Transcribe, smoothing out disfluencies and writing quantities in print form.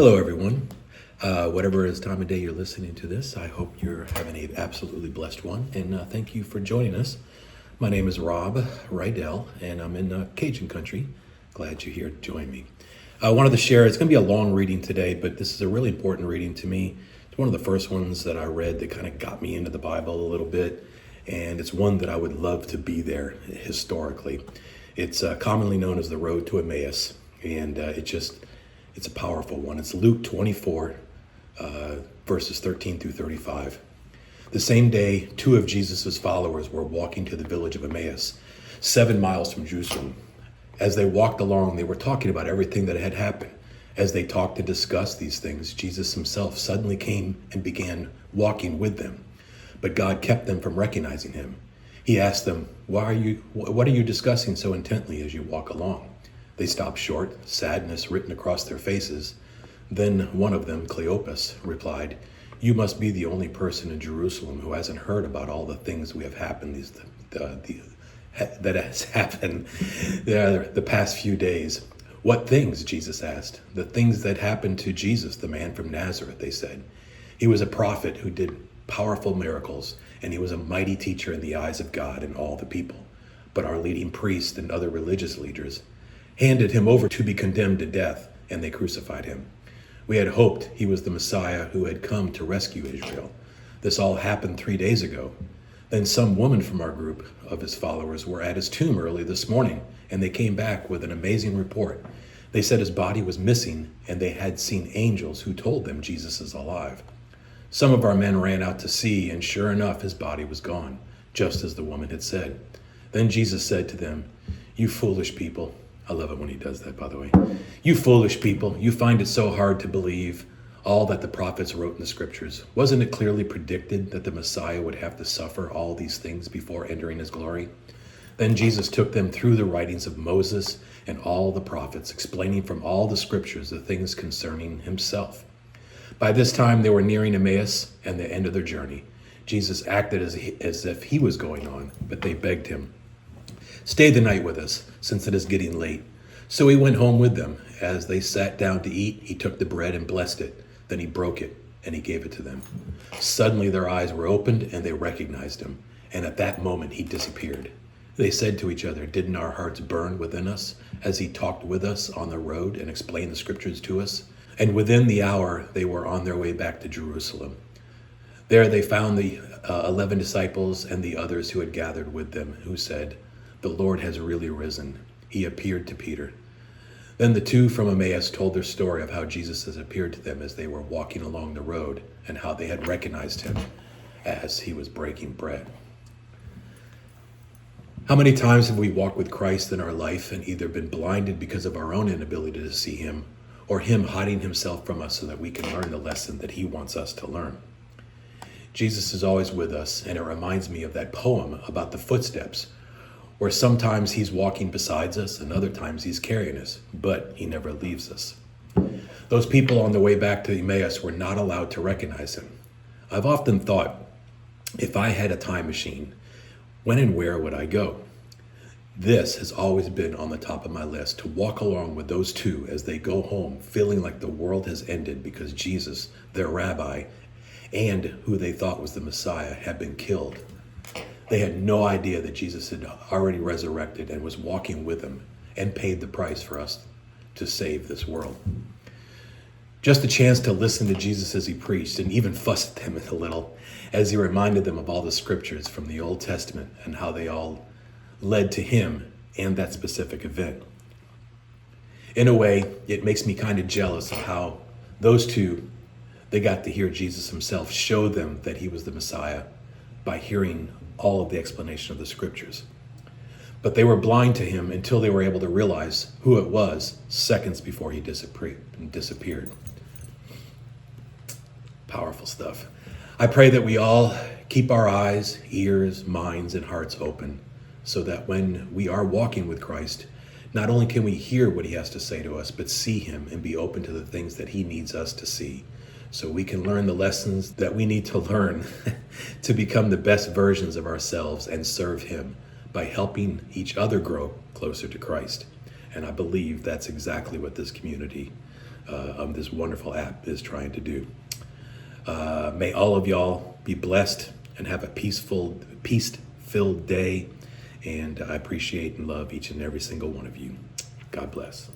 Hello, everyone. Whatever is time of day you're listening to this, I hope you're having an absolutely blessed one. And thank you for joining us. My name is Rob Rydell, and I'm in Cajun country. Glad you're here to join me. I wanted to share, it's going to be a long reading today, but this is a really important reading to me. It's one of the first ones that I read that kind of got me into the Bible a little bit. And it's one that I would love to be there historically. It's commonly known as the Road to Emmaus. And it's a powerful one. It's Luke 24, verses 13 through 35. The same day, two of Jesus' followers were walking to the village of Emmaus, 7 miles from Jerusalem. As they walked along, they were talking about everything that had happened. As they talked and discussed these things, Jesus himself suddenly came and began walking with them. But God kept them from recognizing him. He asked them, what are you discussing so intently as you walk along? They stopped short, sadness written across their faces. Then one of them, Cleopas, replied, "You must be the only person in Jerusalem who hasn't heard about all the things that has happened the past few days." "What things?" Jesus asked. "The things that happened to Jesus, the man from Nazareth," they said. "He was a prophet who did powerful miracles, and he was a mighty teacher in the eyes of God and all the people. But our leading priests and other religious leaders handed him over to be condemned to death, and they crucified him. We had hoped he was the Messiah who had come to rescue Israel. This all happened 3 days ago. Then some women from our group of his followers were at his tomb early this morning, and they came back with an amazing report. They said his body was missing, and they had seen angels who told them Jesus is alive. Some of our men ran out to see, and sure enough, his body was gone, just as the woman had said. Then Jesus said to them, 'You foolish people.'" I love it when he does that, by the way. "You foolish people, you find it so hard to believe all that the prophets wrote in the scriptures. Wasn't it clearly predicted that the Messiah would have to suffer all these things before entering his glory?" Then Jesus took them through the writings of Moses and all the prophets, explaining from all the scriptures the things concerning himself. By this time, they were nearing Emmaus and the end of their journey. Jesus acted as if he was going on, but they begged him, "Stay the night with us, since it is getting late." So he went home with them. As they sat down to eat, he took the bread and blessed it. Then he broke it, and he gave it to them. Suddenly their eyes were opened, and they recognized him. And at that moment he disappeared. They said to each other, "Didn't our hearts burn within us as he talked with us on the road and explained the scriptures to us?" And within the hour, they were on their way back to Jerusalem. There they found the 11 disciples and the others who had gathered with them, who said, "The Lord has really risen. He appeared to Peter." Then the two from Emmaus told their story of how Jesus has appeared to them as they were walking along the road, and how they had recognized him as he was breaking bread. How many times have we walked with Christ in our life and either been blinded because of our own inability to see him, or him hiding himself from us so that we can learn the lesson that he wants us to learn? Jesus is always with us, and it reminds me of that poem about the footsteps, where sometimes he's walking beside us and other times he's carrying us, but he never leaves us. Those people on the way back to Emmaus were not allowed to recognize him. I've often thought, if I had a time machine, when and where would I go? This has always been on the top of my list, to walk along with those two as they go home, feeling like the world has ended because Jesus, their rabbi, and who they thought was the Messiah, had been killed. They had no idea that Jesus had already resurrected and was walking with them and paid the price for us to save this world. Just a chance to listen to Jesus as he preached, and even fussed at them a little as he reminded them of all the scriptures from the Old Testament and how they all led to him and that specific event. In a way, it makes me kind of jealous of how those two, they got to hear Jesus himself show them that he was the Messiah by hearing all of the explanation of the scriptures. But they were blind to him until they were able to realize who it was seconds before he disappeared. Powerful stuff. I pray that we all keep our eyes, ears, minds, and hearts open so that when we are walking with Christ, not only can we hear what he has to say to us, but see him and be open to the things that he needs us to see, so we can learn the lessons that we need to learn to become the best versions of ourselves and serve him by helping each other grow closer to Christ. And I believe that's exactly what this community this wonderful app is trying to do. May all of y'all be blessed and have a peace-filled day. And I appreciate and love each and every single one of you. God bless.